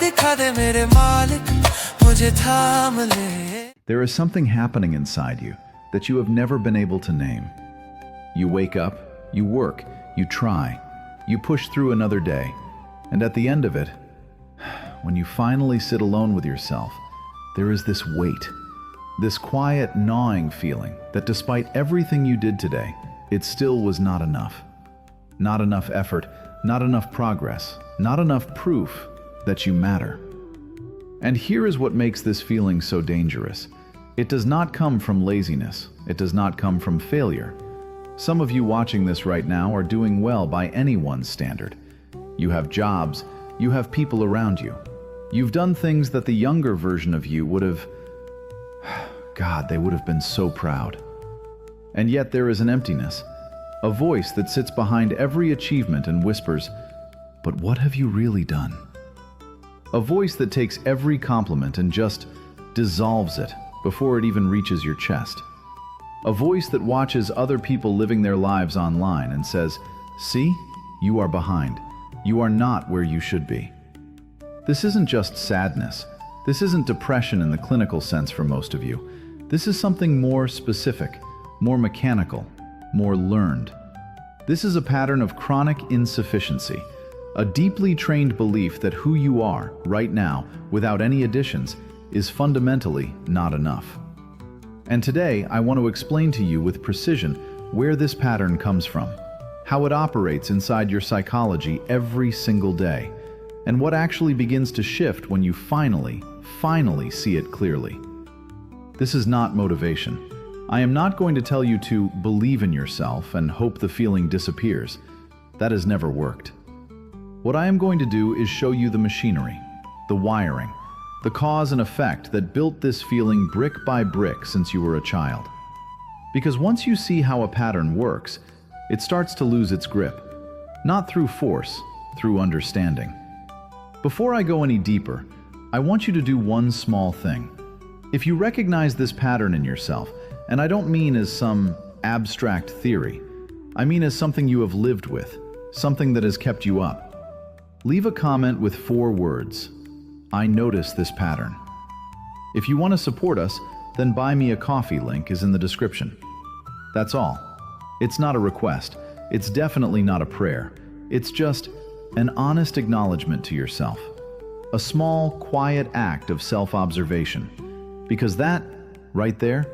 दिखा दे मेरे मालिक, मुझे थाम ले. There is something happening inside you that you have never been able to name. You wake up, you work, you try, you push through another day, and at the end of it, when you finally sit alone with yourself, there is this weight, this quiet gnawing feeling that despite everything you did today, it still was not enough. Not enough effort, not enough progress, not enough proof that you matter. And here is what makes this feeling so dangerous. It does not come from laziness. It does not come from failure. Some of you watching this right now are doing well by anyone's standard. You have jobs, you have people around you. You've done things that the younger version of you would have... God, they would have been so proud. And yet there is an emptiness, a voice that sits behind every achievement and whispers, "But what have you really done?" A voice that takes every compliment and just dissolves it before it even reaches your chest. A voice that watches other people living their lives online and says, "See, you are behind. You are not where you should be." This isn't just sadness. This isn't depression in the clinical sense for most of you. This is something more specific, more mechanical, more learned. This is a pattern of chronic insufficiency, a deeply trained belief that who you are right now, without any additions, is fundamentally not enough. And today, I want to explain to you with precision where this pattern comes from, how it operates inside your psychology every single day, and what actually begins to shift when you finally see it clearly. This is not motivation. I am not going to tell you to believe in yourself and hope the feeling disappears. That has never worked. What I am going to do is show you the machinery, the wiring, the cause and effect that built this feeling brick by brick since you were a child. Because once you see how a pattern works, it starts to lose its grip, not through force, through understanding. Before I go any deeper, I want you to do one small thing. If you recognize this pattern in yourself, and I don't mean as some abstract theory, I mean as something you have lived with, something that has kept you up, leave a comment with 4 words. I notice this pattern. If you want to support us, then Buy Me a Coffee link is in the description. That's all. It's not a request. It's definitely not a prayer. It's just an honest acknowledgement to yourself. A small, quiet act of self-observation. Because that, right there,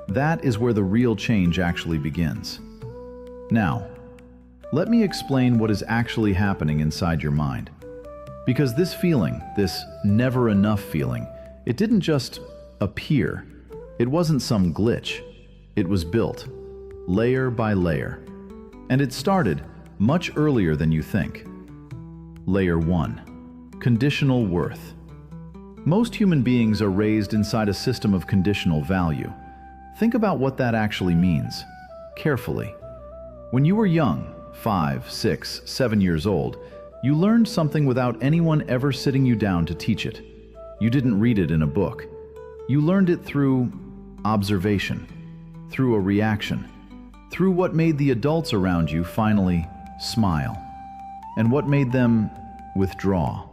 that is where the real change actually begins. Now, let me explain what is actually happening inside your mind. Because this feeling, this never enough feeling, it didn't just appear. It wasn't some glitch. It was built, layer by layer. And it started much earlier than you think. Layer 1, conditional worth. Most human beings are raised inside a system of conditional value. Think about what that actually means, carefully. When you were young, 5, 6, 7 years old, you learned something without anyone ever sitting you down to teach it. You didn't read it in a book. You learned it through observation, through a reaction, through what made the adults around you finally smile, and what made them withdraw.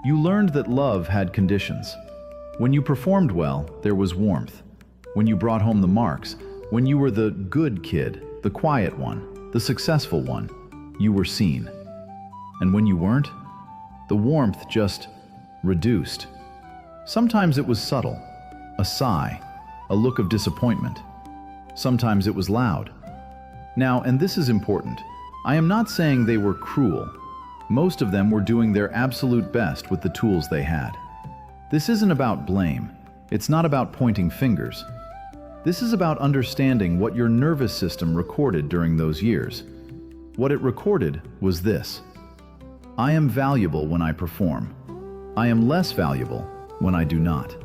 You learned that love had conditions. When you performed well, there was warmth. When you brought home the marks, when you were the good kid, the quiet one, the successful one, you were seen. And when you weren't, the warmth just reduced. Sometimes it was subtle, a sigh, a look of disappointment. Sometimes it was loud. Now, and this is important, I am not saying they were cruel. Most of them were doing their absolute best with the tools they had. This isn't about blame. It's not about pointing fingers. This is about understanding what your nervous system recorded during those years. What it recorded was this: I am valuable when I perform. I am less valuable when I do not.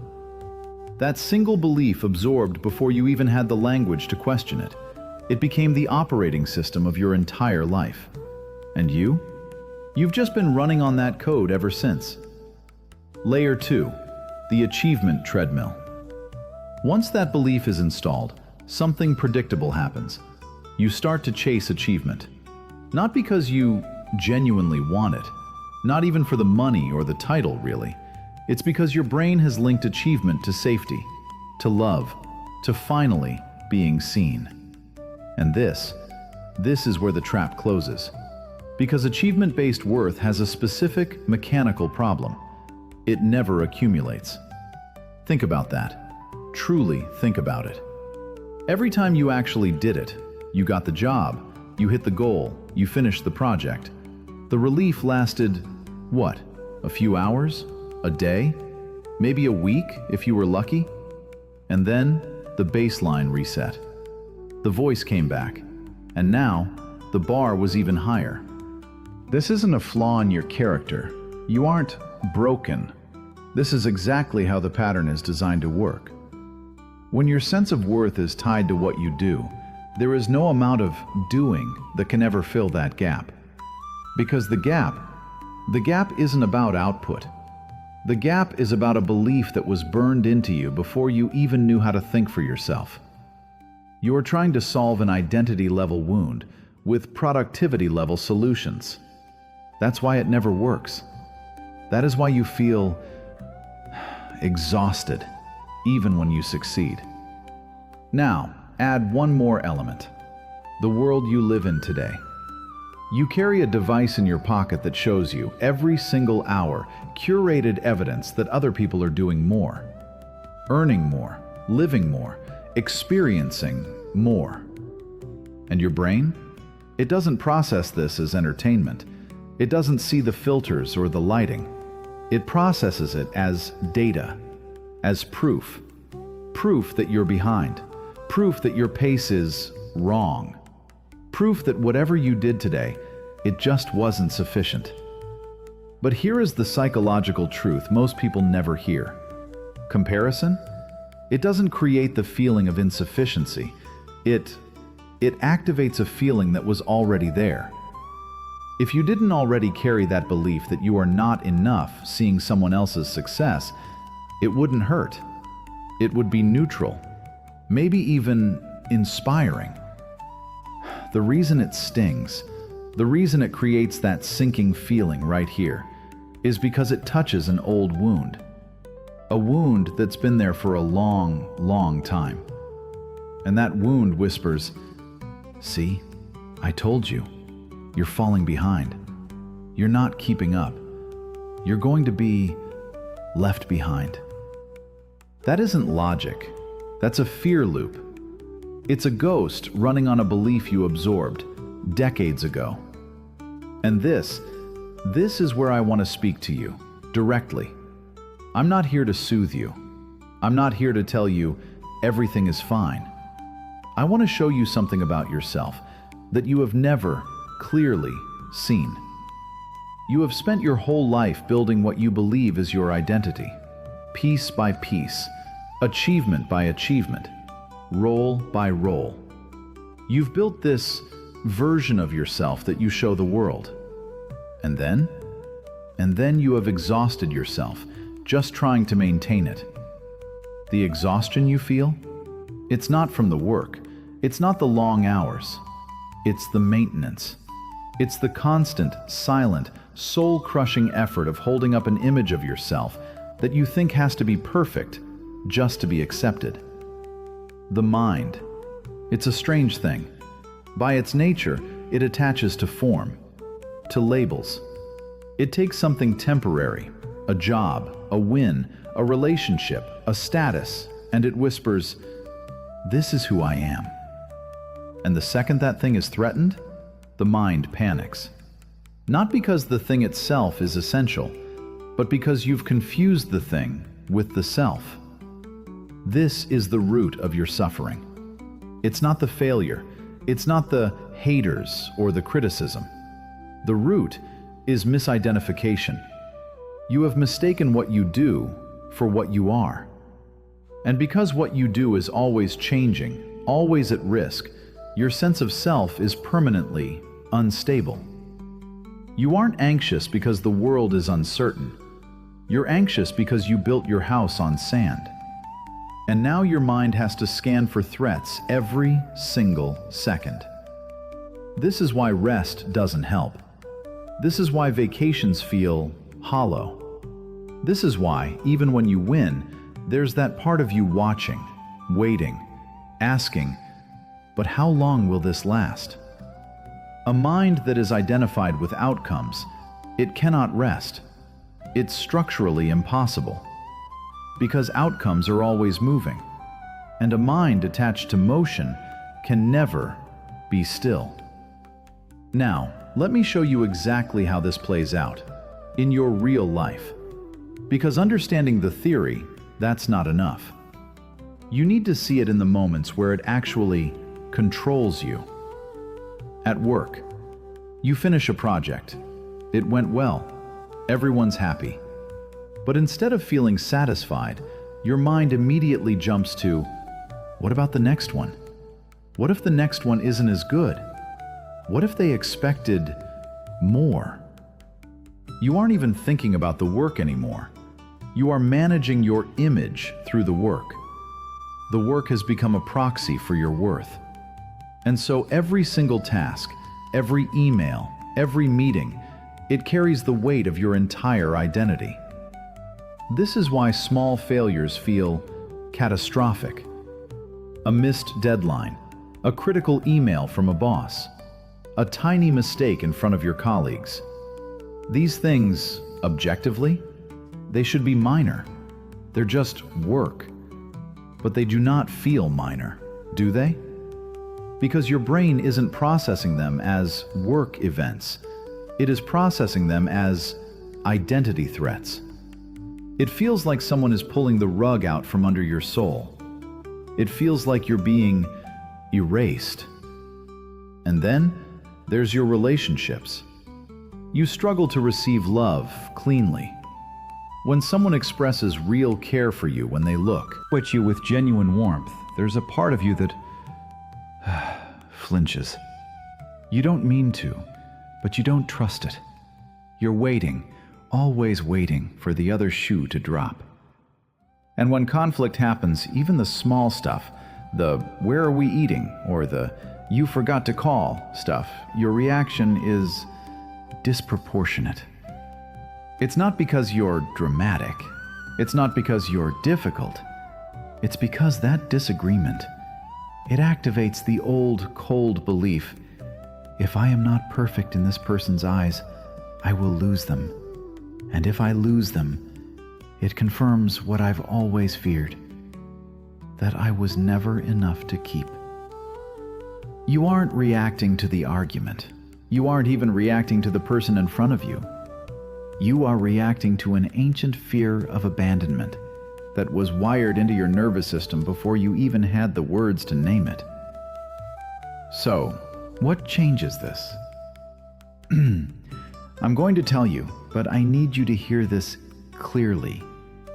That single belief absorbed before you even had the language to question it. It became the operating system of your entire life. And you? You've just been running on that code ever since. Layer 2, the achievement treadmill. Once that belief is installed, something predictable happens. You start to chase achievement. Not because you genuinely want it, Not even for the money or the title, really. It's because your brain has linked achievement to safety, to love, to finally being seen. And this is where the trap closes. Because achievement-based worth has a specific mechanical problem. It never accumulates. Think about that. Truly think about it. Every time you actually did it, you got the job, you hit the goal, you finished the project, the relief lasted, what, a few hours? A day? Maybe a week if you were lucky? And then the baseline reset. The voice came back, and now the bar was even higher. This isn't a flaw in your character. You aren't broken. This is exactly how the pattern is designed to work. When your sense of worth is tied to what you do, there is no amount of doing that can ever fill that gap. Because the gap isn't about output. The gap is about a belief that was burned into you before you even knew how to think for yourself. You are trying to solve an identity-level wound with productivity-level solutions. That's why it never works. That is why you feel exhausted, even when you succeed. Now, add one more element: the world you live in today. You carry a device in your pocket that shows you, every single hour, curated evidence that other people are doing more, earning more, living more, experiencing more. And your brain? It doesn't process this as entertainment. It doesn't see the filters or the lighting. It processes it as data, as proof. Proof that you're behind. Proof that your pace is wrong. Proof that whatever you did today, it just wasn't sufficient. But here is the psychological truth most people never hear. Comparison? It doesn't create the feeling of insufficiency. It activates a feeling that was already there. If you didn't already carry that belief that you are not enough seeing someone else's success, it wouldn't hurt. It would be neutral, maybe even inspiring. The reason it stings, the reason it creates that sinking feeling right here, is because it touches an old wound. A wound that's been there for a long, long time. And that wound whispers, "See, I told you. You're falling behind. You're not keeping up. You're going to be left behind." That isn't logic. That's a fear loop. It's a ghost running on a belief you absorbed decades ago. And this is where I want to speak to you, directly. I'm not here to soothe you. I'm not here to tell you everything is fine. I want to show you something about yourself that you have never clearly seen. You have spent your whole life building what you believe is your identity, piece by piece, achievement by achievement, role by role. You've built this version of yourself that you show the world. And then you have exhausted yourself just trying to maintain it. The exhaustion you feel? It's not from the work. It's not the long hours. It's the maintenance. It's the constant, silent, soul-crushing effort of holding up an image of yourself that you think has to be perfect just to be accepted. The mind. It's a strange thing. By its nature, it attaches to form, to labels. It takes something temporary, a job, a win, a relationship, a status, and it whispers, "This is who I am." And the second that thing is threatened, the mind panics. Not because the thing itself is essential, but because you've confused the thing with the self. This is the root of your suffering. It's not the failure. It's not the haters or the criticism. The root is misidentification. You have mistaken what you do for what you are. And because what you do is always changing, always at risk, your sense of self is permanently unstable. You aren't anxious because the world is uncertain. You're anxious because you built your house on sand. And now your mind has to scan for threats every single second. This is why rest doesn't help. This is why vacations feel hollow. This is why, even when you win, there's that part of you watching, waiting, asking, but how long will this last? A mind that is identified with outcomes, it cannot rest. It's structurally impossible. Because outcomes are always moving, and a mind attached to motion can never be still. Now, let me show you exactly how this plays out in your real life. Because understanding the theory, that's not enough. You need to see it in the moments where it actually controls you. At work, you finish a project. It went well. Everyone's happy. But instead of feeling satisfied, your mind immediately jumps to, what about the next one? What if the next one isn't as good? What if they expected more? You aren't even thinking about the work anymore. You are managing your image through the work. The work has become a proxy for your worth. And so every single task, every email, every meeting, it carries the weight of your entire identity. This is why small failures feel catastrophic. A missed deadline, a critical email from a boss, a tiny mistake in front of your colleagues. These things, objectively, they should be minor. They're just work. But they do not feel minor, do they? Because your brain isn't processing them as work events. It is processing them as identity threats. It feels like someone is pulling the rug out from under your soul. It feels like you're being erased. And then there's your relationships. You struggle to receive love cleanly. When someone expresses real care for you when they look at you with genuine warmth, there's a part of you that flinches. You don't mean to, but you don't trust it. You're waiting, always waiting for the other shoe to drop. And when conflict happens, even the small stuff, the "where are we eating?" or the "you forgot to call" stuff, your reaction is disproportionate. It's not because you're dramatic. It's not because you're difficult. It's because that disagreement, it activates the old, cold belief, if I am not perfect in this person's eyes, I will lose them. And if I lose them, it confirms what I've always feared, that I was never enough to keep. You aren't reacting to the argument. You aren't even reacting to the person in front of you. You are reacting to an ancient fear of abandonment that was wired into your nervous system before you even had the words to name it. So, what changes this? I'm going to tell you, but I need you to hear this clearly,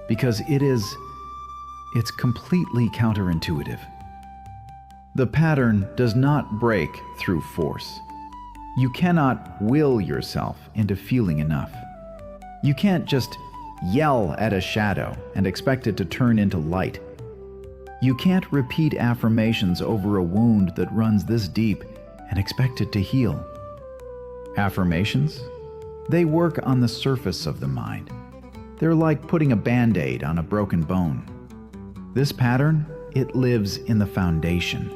because it's completely counterintuitive. The pattern does not break through force. You cannot will yourself into feeling enough. You can't just yell at a shadow and expect it to turn into light. You can't repeat affirmations over a wound that runs this deep and expect it to heal. Affirmations? They work on the surface of the mind. They're like putting a Band-Aid on a broken bone. This pattern, it lives in the foundation.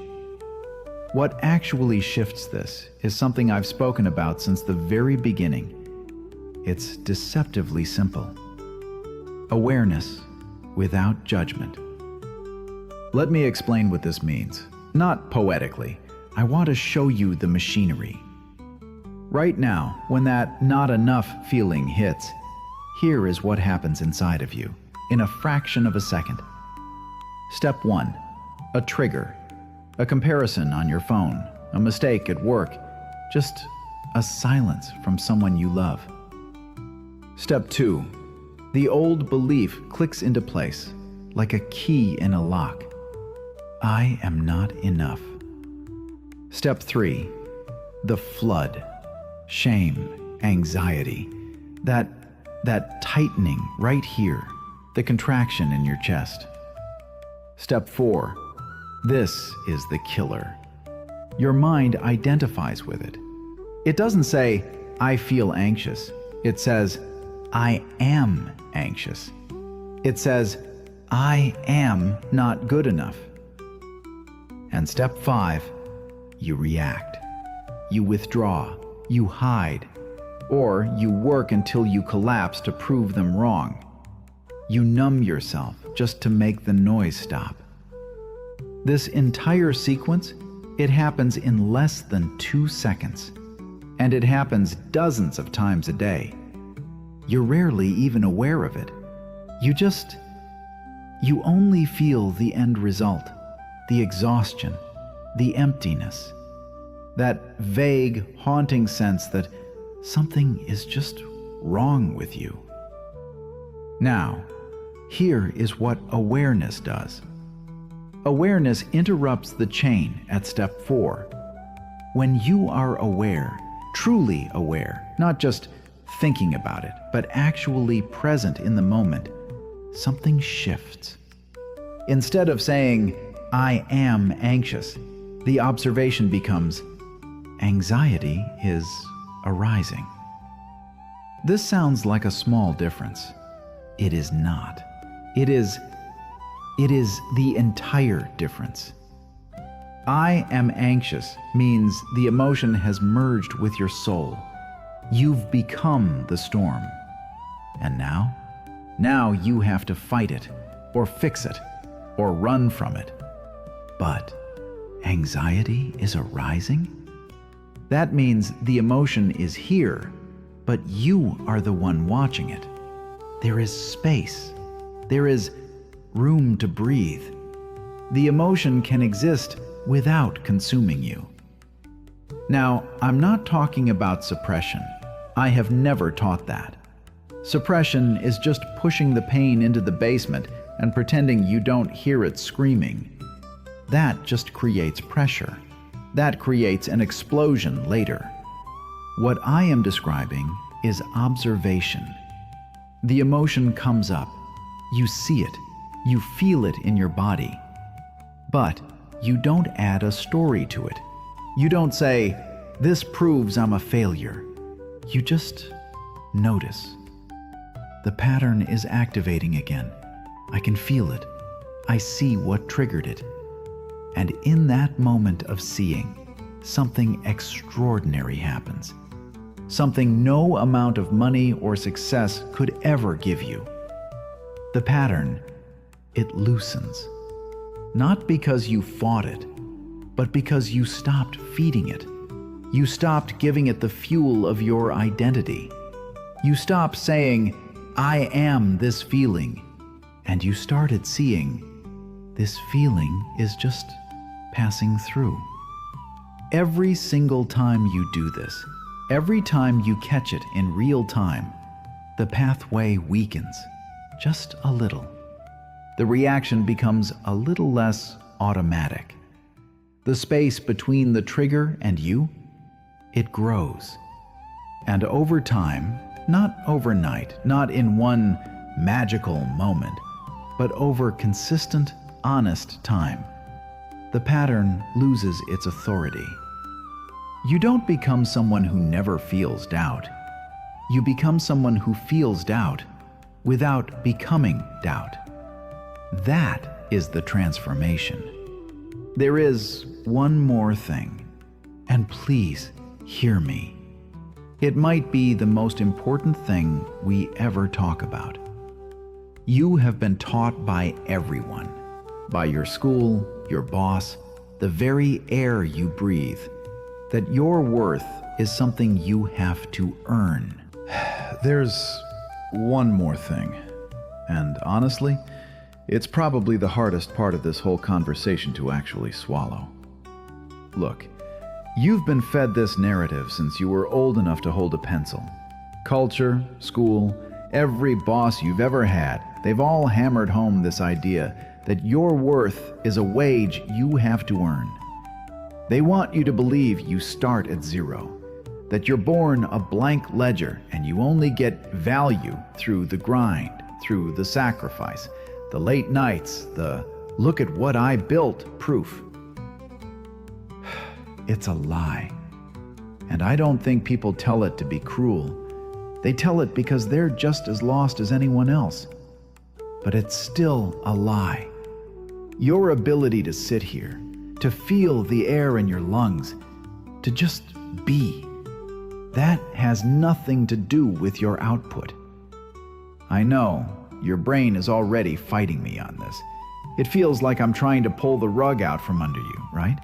What actually shifts this is something I've spoken about since the very beginning. It's deceptively simple. Awareness without judgment. Let me explain what this means. Not poetically. I want to show you the machinery. Right now, when that not enough feeling hits, here is what happens inside of you in a fraction of a second. Step 1. A trigger. A comparison on your phone. A mistake at work. Just a silence from someone you love. Step 2. The old belief clicks into place, like a key in a lock. I am not enough. Step 3. The flood. Shame, anxiety. That tightening right here, the contraction in your chest. Step 4. This is the killer. Your mind identifies with it. It doesn't say, "I feel anxious." It says, "I am anxious." It says, "I am not good enough." And step 5, you react. You withdraw, you hide, or you work until you collapse to prove them wrong. You numb yourself just to make the noise stop. This entire sequence, it happens in less than 2 seconds, and it happens dozens of times a day. You're rarely even aware of it. You only feel the end result, the exhaustion, the emptiness, that vague, haunting sense that something is just wrong with you. Now, here is what awareness does. Awareness interrupts the chain at step 4. When you are aware, truly aware, not just thinking about it, but actually present in the moment, something shifts. Instead of saying, "I am anxious," the observation becomes, "Anxiety is arising." This sounds like a small difference. It is not. It is the entire difference. "I am anxious" means the emotion has merged with your soul. You've become the storm. And now you have to fight it, or fix it, or run from it. But anxiety is arising? That means the emotion is here, but you are the one watching it. There is space. There is room to breathe. The emotion can exist without consuming you. Now, I'm not talking about suppression. I have never taught that. Suppression is just pushing the pain into the basement and pretending you don't hear it screaming. That just creates pressure. That creates an explosion later. What I am describing is observation. The emotion comes up. You see it. You feel it in your body. But you don't add a story to it. You don't say, "This proves I'm a failure." You just notice. The pattern is activating again. I can feel it. I see what triggered it. And in that moment of seeing, something extraordinary happens. Something no amount of money or success could ever give you. The pattern, it loosens. Not because you fought it, but because you stopped feeding it. You stopped giving it the fuel of your identity. You stopped saying, "I am this feeling," and you started seeing, this feeling is just passing through. Every single time you do this, every time you catch it in real time, the pathway weakens, just a little. The reaction becomes a little less automatic. The space between the trigger and you, it grows. And over time, not overnight, not in one magical moment, but over consistent, honest time, the pattern loses its authority. You don't become someone who never feels doubt. You become someone who feels doubt without becoming doubt. That is the transformation. There is one more thing, and please hear me. It might be the most important thing we ever talk about. You have been taught by everyone, by your school, your boss, the very air you breathe, that your worth is something you have to earn. There's one more thing, and honestly, it's probably the hardest part of this whole conversation to actually swallow. Look, you've been fed this narrative since you were old enough to hold a pencil. Culture, school, every boss you've ever had, they've all hammered home this idea that your worth is a wage you have to earn. They want you to believe you start at zero, that you're born a blank ledger and you only get value through the grind, through the sacrifice, the late nights, the "look at what I built" proof. It's a lie. And I don't think people tell it to be cruel. They tell it because they're just as lost as anyone else. But it's still a lie. Your ability to sit here, to feel the air in your lungs, to just be, that has nothing to do with your output. I know your brain is already fighting me on this. It feels like I'm trying to pull the rug out from under you, right?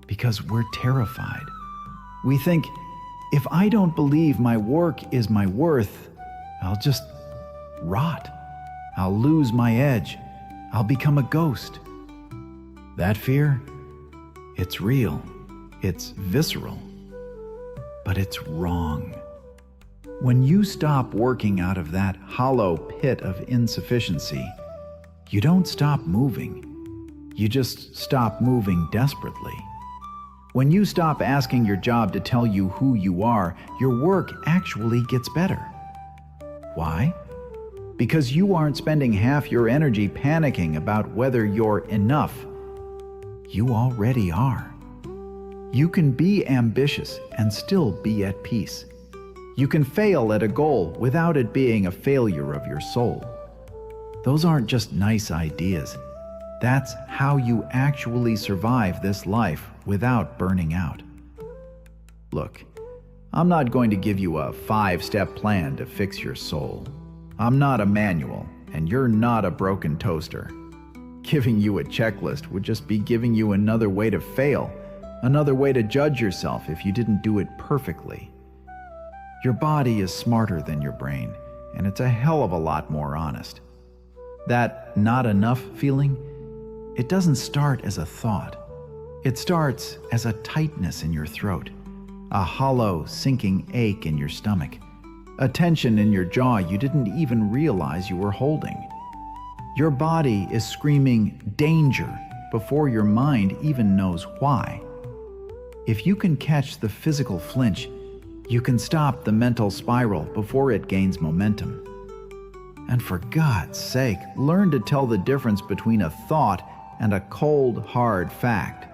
Because we're terrified. We think, if I don't believe my work is my worth, I'll just rot. I'll lose my edge. I'll become a ghost. That fear, it's real. It's visceral. But it's wrong. When you stop working out of that hollow pit of insufficiency, you don't stop moving. You just stop moving desperately. When you stop asking your job to tell you who you are, your work actually gets better. Why? Because you aren't spending half your energy panicking about whether you're enough. You already are. You can be ambitious and still be at peace. You can fail at a goal without it being a failure of your soul. Those aren't just nice ideas. That's how you actually survive this life without burning out. Look, I'm not going to give you a 5-step plan to fix your soul. I'm not a manual, and you're not a broken toaster. Giving you a checklist would just be giving you another way to fail, another way to judge yourself if you didn't do it perfectly. Your body is smarter than your brain, and it's a hell of a lot more honest. That not enough feeling, it doesn't start as a thought. It starts as a tightness in your throat, a hollow, sinking ache in your stomach, a tension in your jaw you didn't even realize you were holding. Your body is screaming danger before your mind even knows why. If you can catch the physical flinch, you can stop the mental spiral before it gains momentum. And for God's sake, learn to tell the difference between a thought and a cold, hard fact.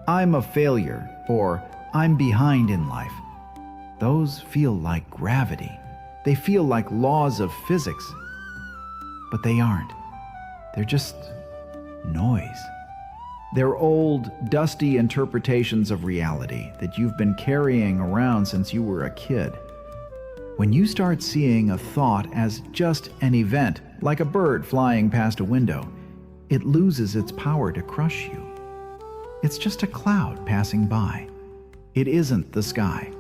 I'm a failure, or I'm behind in life. Those feel like gravity. They feel like laws of physics. But they aren't. They're just noise. They're old, dusty interpretations of reality that you've been carrying around since you were a kid. When you start seeing a thought as just an event, like a bird flying past a window, it loses its power to crush you. It's just a cloud passing by. It isn't the sky.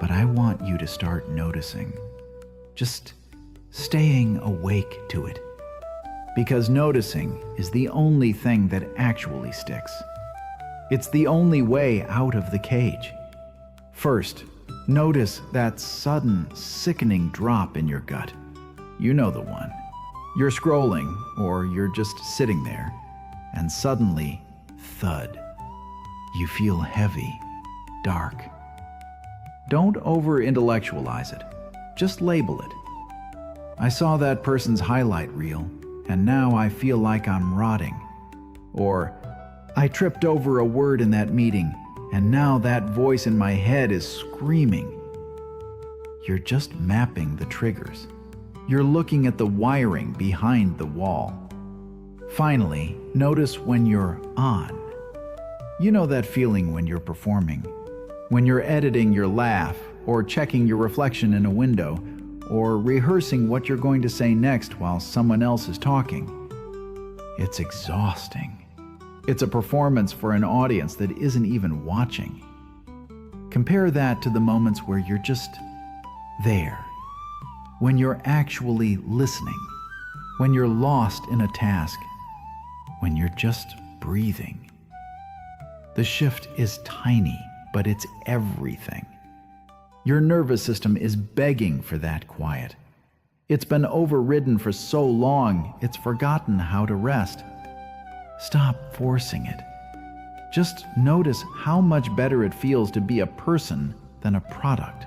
But I want you to start noticing, just staying awake to it. Because noticing is the only thing that actually sticks. It's the only way out of the cage. First, notice that sudden, sickening drop in your gut. You know the one. You're scrolling, or you're just sitting there, and suddenly, thud. You feel heavy, dark. Don't over-intellectualize it. Just label it. I saw that person's highlight reel, and now I feel like I'm rotting. Or, I tripped over a word in that meeting, and now that voice in my head is screaming. You're just mapping the triggers. You're looking at the wiring behind the wall. Finally, notice when you're on. You know that feeling when you're performing, when you're editing your laugh, or checking your reflection in a window, or rehearsing what you're going to say next while someone else is talking. It's exhausting. It's a performance for an audience that isn't even watching. Compare that to the moments where you're just there, when you're actually listening, when you're lost in a task, when you're just breathing. The shift is tiny, but it's everything. Your nervous system is begging for that quiet. It's been overridden for so long, it's forgotten how to rest. Stop forcing it. Just notice how much better it feels to be a person than a product.